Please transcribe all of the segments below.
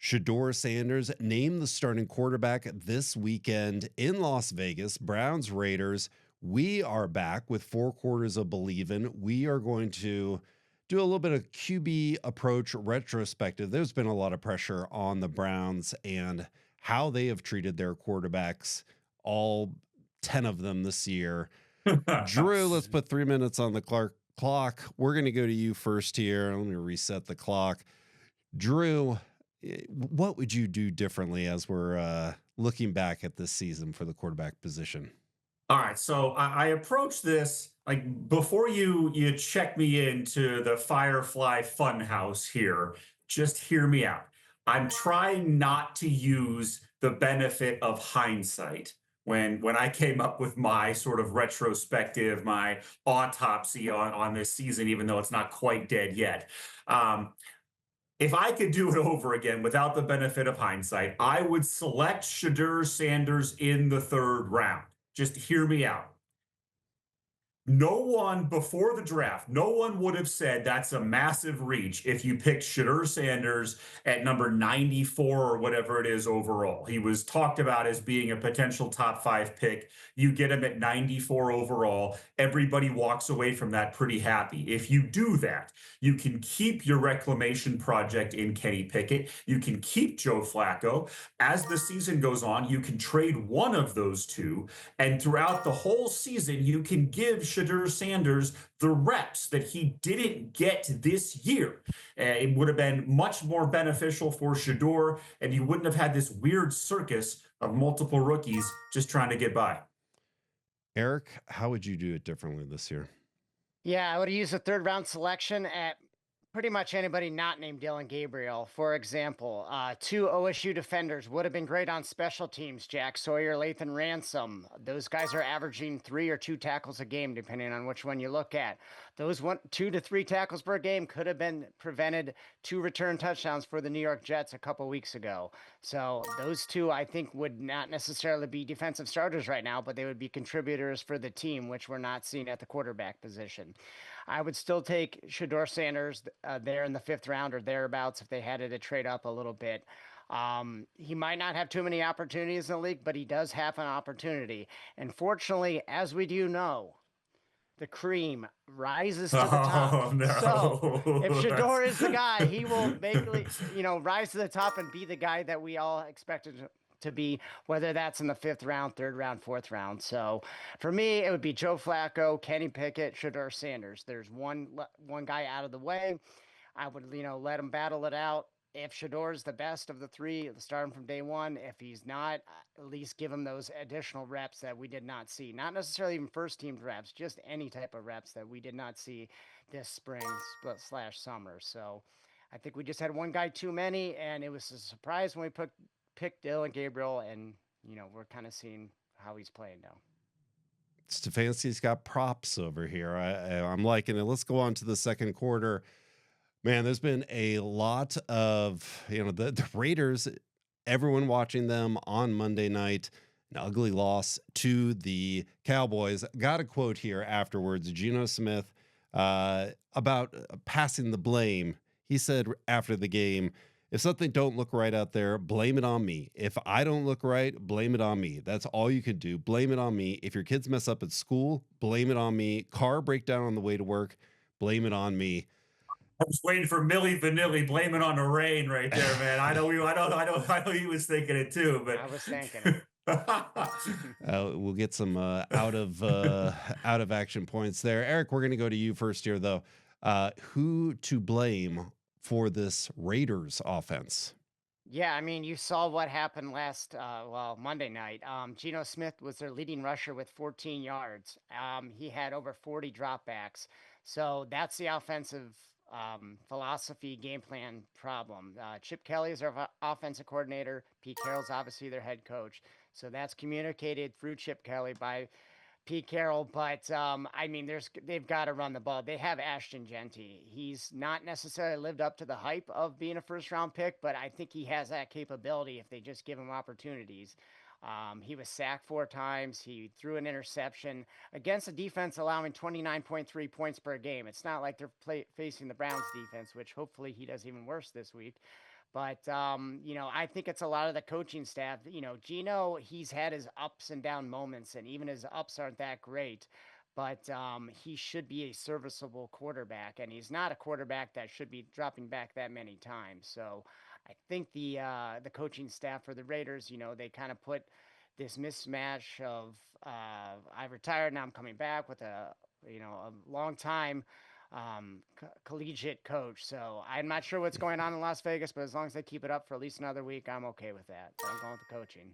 Shedeur Sanders named the starting quarterback this weekend in Las Vegas. Browns Raiders. We are back with 4 quarters of Believin'. We are going to do a little bit of QB approach retrospective. There's been a lot of pressure on the Browns and how they have treated their quarterbacks, all 10 of them this year. Drew, let's put 3 minutes on the clock. We're going to go to you first here. Let me reset the clock. Drew, what would you do differently as we're looking back at this season for the quarterback position? All right, so I approach this like before you check me into the Firefly Funhouse here. Just hear me out. I'm trying not to use the benefit of hindsight when I came up with my sort of retrospective, my autopsy on this season, even though it's not quite dead yet. Um, if I could do it over again without the benefit of hindsight, I would select Shedeur Sanders in the third round. Just hear me out. No one before the draft, no one would have said that's a massive reach if you picked Shedeur Sanders at number 94 or whatever it is overall. He was talked about as being a potential top 5 pick. You get him at 94 overall. Everybody walks away from that pretty happy. If you do that, you can keep your reclamation project in Kenny Pickett. You can keep Joe Flacco. As the season goes on, you can trade one of those two. And throughout the whole season, you can give Shedeur Sanders the reps that he didn't get this year. It would have been much more beneficial for Shedeur, and you wouldn't have had this weird circus of multiple rookies just trying to get by. Eric, how would you do it differently this year? Yeah, I would have used a third round selection at pretty much anybody not named Dillon Gabriel. For example, 2 OSU defenders would have been great on special teams. Jack Sawyer, Lathan Ransom. Those guys are averaging 3 or 2 tackles a game, depending on which one you look at. Those 2 to 3 tackles per game could have been prevented 2 return touchdowns for the New York Jets a couple weeks ago. So those 2, I think, would not necessarily be defensive starters right now, but they would be contributors for the team, which we're not seeing at the quarterback position. I would still take Shedeur Sanders there in the 5th round or thereabouts if they had to trade up a little bit. He might not have too many opportunities in the league, but he does have an opportunity. And fortunately, as we do know, the cream rises to the top. Oh, So if no. Shedeur is the guy, he will basically, rise to the top and be the guy that we all expected to be, whether that's in the 5th round, 3rd round, 4th round. So for me, it would be Joe Flacco, Kenny Pickett, Shedeur Sanders. There's one guy out of the way. I would, let him battle it out. If Shedeur is the best of the 3, start him from day one. If he's not, at least give him those additional reps that we did not see. Not necessarily even first team reps, just any type of reps that we did not see this spring / summer. So I think we just had one guy too many, and it was a surprise when we picked Dillon Gabriel, and we're kind of seeing how he's playing now. Stefanski's got props over here. I'm liking it. Let's go on to the second quarter. Man, there's been a lot of, the Raiders, everyone watching them on Monday night, an ugly loss to the Cowboys. Got a quote here afterwards, Geno Smith, about passing the blame. He said after the game, if something don't look right out there, blame it on me. If I don't look right, blame it on me. That's all you could do. Blame it on me. If your kids mess up at school, blame it on me. Car breakdown on the way to work, blame it on me. I was waiting for Millie Vanilli, blame it on the rain right there, man. I know he was thinking it too, but I was thinking it. We'll get some out of action points there. Eric, we're going to go to you first here, though. Who to blame for this Raiders offense? Yeah, I mean, you saw what happened Monday night. Geno Smith was their leading rusher with 14 yards. He had over 40 dropbacks. So that's the offensive philosophy, game plan problem. Chip Kelly is our offensive coordinator. Pete Carroll's obviously their head coach. So that's communicated through Chip Kelly by Pete Carroll, but I mean, they've got to run the ball. They have Ashton Genty. He's not necessarily lived up to the hype of being a first-round pick, but I think he has that capability if they just give him opportunities. He was sacked 4 times. He threw an interception against a defense allowing 29.3 points per game. It's not like they're facing the Browns defense, which hopefully he does even worse this week. But I think it's a lot of the coaching staff. Geno, he's had his ups and down moments, and even his ups aren't that great. But he should be a serviceable quarterback, and he's not a quarterback that should be dropping back that many times. So I think the coaching staff for the Raiders, they kind of put this mismatch of I retired, now I'm coming back with a long time collegiate coach. So I'm not sure what's going on in Las Vegas, but as long as they keep it up for at least another week, I'm okay with that. But I'm going with the coaching.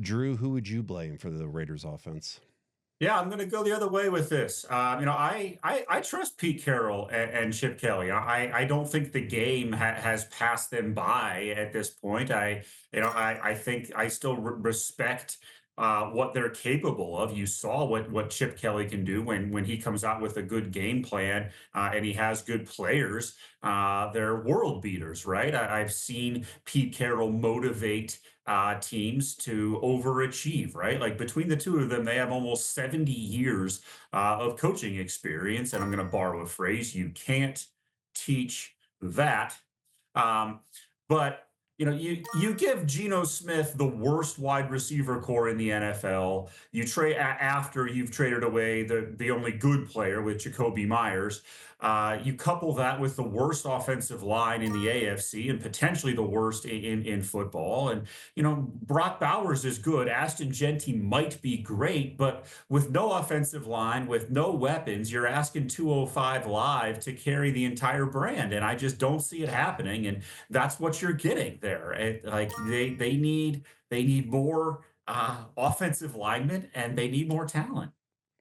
Drew, who would you blame for the Raiders offense? Yeah, I'm going to go the other way with this. I trust Pete Carroll and Chip Kelly. I don't think the game has passed them by at this point. I think I still respect what they're capable of. You saw what Chip Kelly can do when he comes out with a good game plan and he has good players. They're world beaters, right? I've seen Pete Carroll motivate teams to overachieve, right? Like between the two of them, they have almost 70 years of coaching experience. And I'm going to borrow a phrase, you can't teach that. Um, but you give Geno Smith the worst wide receiver core in the NFL. You trade after you've traded away the only good player with Jacoby Myers. You couple that with the worst offensive line in the AFC and potentially the worst in football. And Brock Bowers is good. Ashton Genty might be great, but with no offensive line, with no weapons, you're asking 205 Live to carry the entire brand, and I just don't see it happening. And that's what you're getting there. They need more offensive linemen, and they need more talent.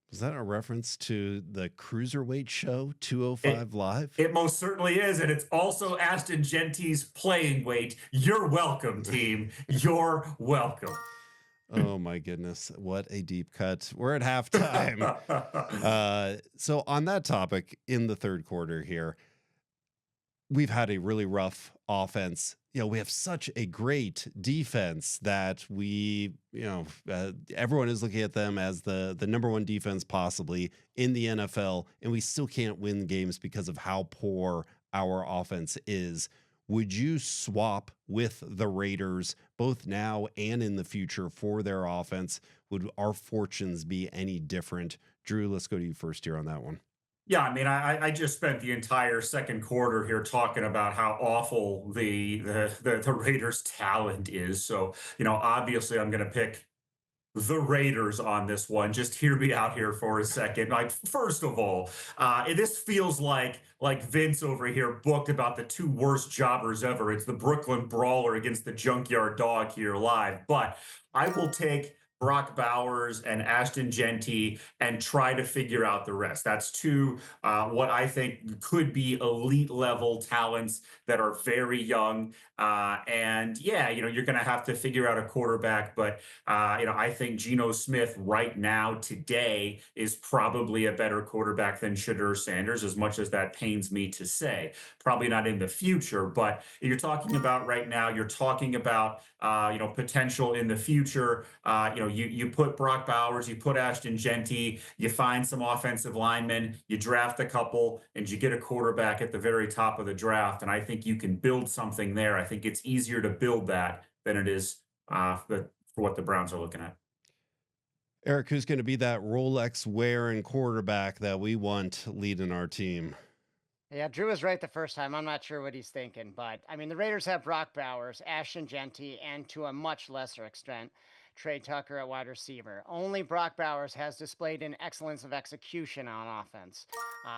Was that a reference to the cruiserweight show, It 205 Live? it most certainly is, and it's also Ashton Genty's playing weight. You're welcome, team. You're welcome. Oh my goodness, what a deep cut. We're at halftime. So on that topic, in the third quarter here, we've had a really rough offense. We have such a great defense that everyone is looking at them as the number one defense possibly in the NFL, and we still can't win games because of how poor our offense is. Would you swap with the Raiders both now and in the future for their offense? Would our fortunes be any different? Drew, let's go to you first here on that one. Yeah, I mean, I just spent the entire second quarter here talking about how awful the Raiders' talent is. So, obviously, I'm going to pick the Raiders on this one. Just hear me out here for a second. Like, first of all, this feels like Vince over here booked about the two worst jobbers ever. It's the Brooklyn Brawler against the Junkyard Dog here live. But I will take Brock Bowers and Ashton Genty and try to figure out the rest. That's two what I think could be elite level talents that are very young. And yeah, you're going to have to figure out a quarterback. But I think Geno Smith right now, today, is probably a better quarterback than Shedeur Sanders, as much as that pains me to say. Probably not in the future, but you're talking about right now, you're talking about potential in the future. You put Brock Bowers, you put Ashton Genty, you find some offensive linemen, you draft a couple, and you get a quarterback at the very top of the draft. And I think you can build something there. I think it's easier to build that than it is for what the Browns are looking at. Eric, who's going to be that Rolex wearing quarterback that we want leading our team? Yeah, Drew was right the first time. I'm not sure what he's thinking, but I mean, the Raiders have Brock Bowers, Ashton Genty, and to a much lesser extent, Trey Tucker at wide receiver. Only Brock Bowers has displayed an excellence of execution on offense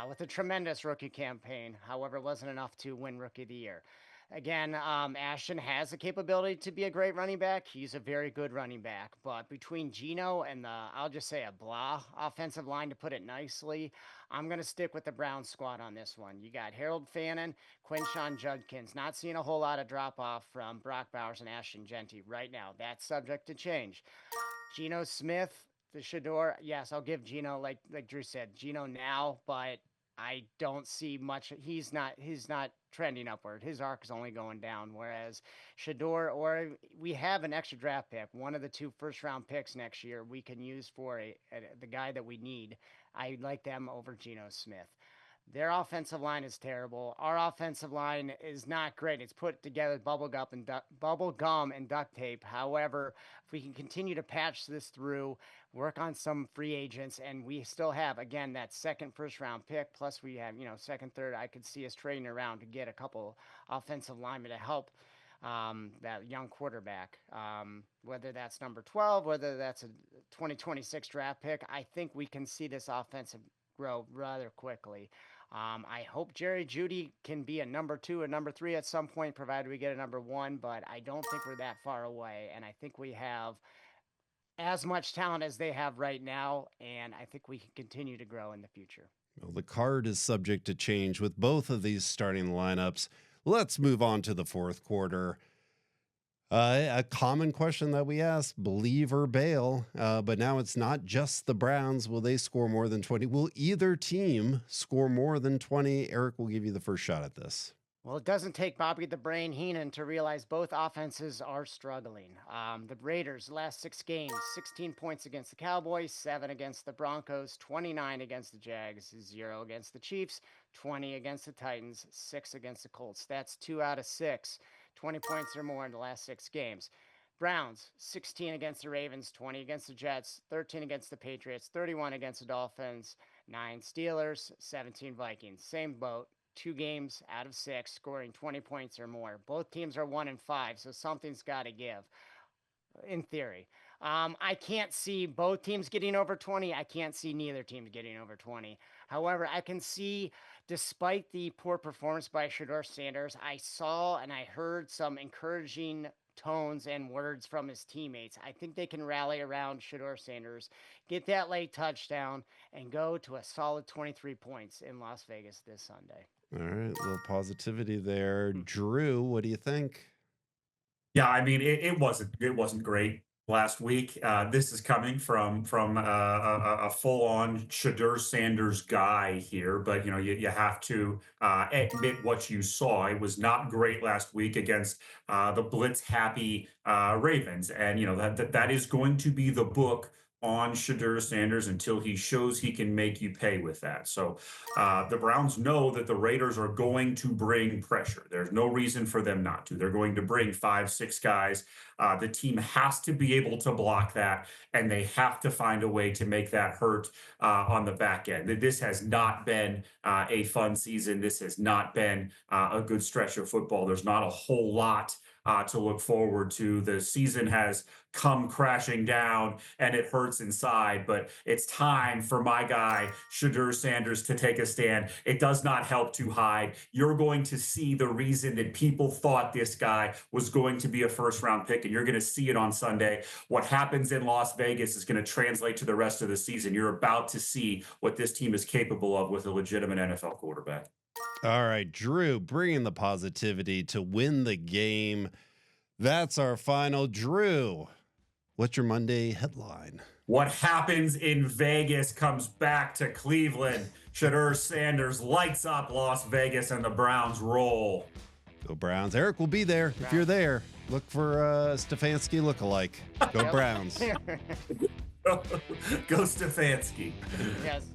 with a tremendous rookie campaign. However, it wasn't enough to win Rookie of the Year. Again, Ashton has the capability to be a great running back. He's a very good running back. But between Geno and I'll just say a blah offensive line, to put it nicely, I'm going to stick with the Browns squad on this one. You got Harold Fannin, Quinshawn Judkins. Not seeing a whole lot of drop off from Brock Bowers and Ashton Genty right now. That's subject to change. Geno Smith, the Shedeur, yes, I'll give Geno, like Drew said, Geno now, but I don't see much. He's not trending upward. His arc is only going down. Whereas Shedeur, or we have an extra draft pick, one of the two first round picks next year, we can use for the guy that we need. I like them over Geno Smith. Their offensive line is terrible. Our offensive line is not great. It's put together with bubble gum and duct tape. However, if we can continue to patch this through, work on some free agents, and we still have, again, that second first round pick, plus we have, second, third, I could see us trading around to get a couple offensive linemen to help that young quarterback, whether that's number 12, whether that's a 2026 draft pick. I think we can see this offensive grow rather quickly. I hope Jerry Jeudy can be a number 2 or number 3 at some point, provided we get a number 1, but I don't think we're that far away. And I think we have as much talent as they have right now, and I think we can continue to grow in the future. Well, the card is subject to change with both of these starting lineups. Let's move on to the fourth quarter. A common question that we ask, believe or bail, but now it's not just the Browns. Will they score more than 20? Will either team score more than 20? Eric will give you the first shot at this. Well, it doesn't take Bobby the Brain Heenan to realize both offenses are struggling. The Raiders, last 6 games, 16 points against the Cowboys, 7 against the Broncos, 29 against the Jags, 0 against the Chiefs, 20 against the Titans, 6 against the Colts. That's 2 out of 6. 20 points or more in the last 6 games. Browns, 16 against the Ravens, 20 against the Jets, 13 against the Patriots, 31 against the Dolphins, 9 Steelers, 17 Vikings. Same boat, 2 games out of 6, scoring 20 points or more. Both teams are 1-5, so something's got to give, in theory. I can't see both teams getting over 20. I can't see neither team getting over 20. However, I can see, despite the poor performance by Shedeur Sanders, I saw and I heard some encouraging tones and words from his teammates. I think they can rally around Shedeur Sanders, get that late touchdown, and go to a solid 23 points in Las Vegas this Sunday. All right, a little positivity there. Drew, what do you think? Yeah, I mean, it wasn't great last week. This is coming from a full-on Shedeur Sanders guy here, but you have to admit what you saw. It was not great last week against the blitz-happy Ravens, and that is going to be the book on Shedeur Sanders until he shows he can make you pay with that. So the Browns know that the Raiders are going to bring pressure. There's no reason for them not to. They're going to bring 5-6 guys. The team has to be able to block that, and they have to find a way to make that hurt on the back end. This has not been a fun season. This has not been a good stretch of football. There's not a whole lot to look forward to. The season has come crashing down and it hurts inside, but it's time for my guy, Shedeur Sanders, to take a stand. It does not help to hide. You're going to see the reason that people thought this guy was going to be a first-round pick, and you're going to see it on Sunday. What happens in Las Vegas is going to translate to the rest of the season. You're about to see what this team is capable of with a legitimate NFL quarterback. All right, Drew, bringing the positivity to win the game. That's our final. Drew, what's your Monday headline? What happens in Vegas comes back to Cleveland. Shedeur Sanders lights up Las Vegas, and the Browns roll. Go Browns. Eric will be there if you're there. Look for Stefanski lookalike. Go Browns. Go Stefanski. Yes.